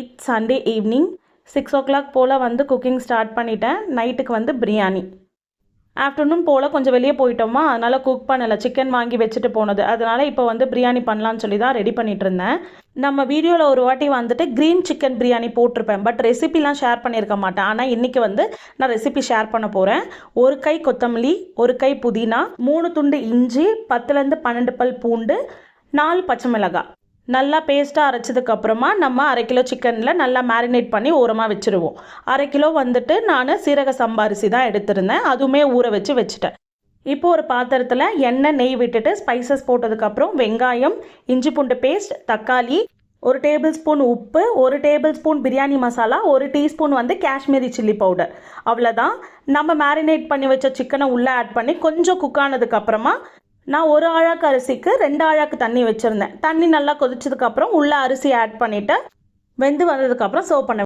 It's Sunday evening 6 o'clock போல் வந்து cooking start பண்ணிட்டேன். நைட்டுக்கு வந்து பிரியாணி. ஆஃப்டர்நூன் போல் கொஞ்சம் வெளியே போயிட்டோமா, அதனால் குக் பண்ணலை. சிக்கன் வாங்கி வச்சுட்டு போனது, அதனால் இப்போ வந்து பிரியாணி பண்ணலான்னு சொல்லி தான் ரெடி பண்ணிகிட்டு இருந்தேன். நம்ம வீடியோவில் ஒரு வாட்டி வந்துட்டு க்ரீன் சிக்கன் பிரியாணி போட்டிருப்பேன், பட் ரெசிபிலாம் ஷேர் பண்ணியிருக்க மாட்டேன். ஆனால் இன்றைக்கி வந்து நான் ரெசிபி ஷேர் பண்ண போகிறேன். 1 கை கொத்தமல்லி, 1 கை புதினா, 3 துண்டு இஞ்சி, 10லேருந்து 12 பல் பூண்டு, 4 பச்சை மிளகாய் நல்லா பேஸ்ட்டாக அரைச்சதுக்கப்புறமா நம்ம 1/2 கிலோ சிக்கனில் நல்லா மேரினேட் பண்ணி ஓரமாக வச்சுருவோம். 1/2 கிலோ வந்துட்டு நான் சீரக சம்பா அரிசி தான் எடுத்திருந்தேன், அதுவுமே ஊற வச்சுட்டேன். இப்போ ஒரு பாத்திரத்தில் எண்ணெய் நெய் விட்டுட்டு ஸ்பைசஸ் போட்டதுக்கப்புறம் வெங்காயம், இஞ்சி பூண்டு பேஸ்ட், தக்காளி, 1 டேபிள் ஸ்பூன் உப்பு, 1 table spoon biryani masala, 1 teaspoon வந்து காஷ்மீரி சில்லி பவுடர். அவ்வளோதான். நம்ம மேரினேட் பண்ணி வச்ச சிக்கனை உள்ளே ஆட் பண்ணி கொஞ்சம் குக் ஆனதுக்கப்புறமா நான் 1 ஆழாக்கு அரிசிக்கு 2 ஆழாக்கு தண்ணி வச்சுருந்தேன். தண்ணி நல்லா கொதிச்சதுக்கப்புறம் உள்ளே அரிசி ஆட் பண்ணிவிட்டு வெந்து வந்ததுக்கப்புறம் சர்வ் பண்ண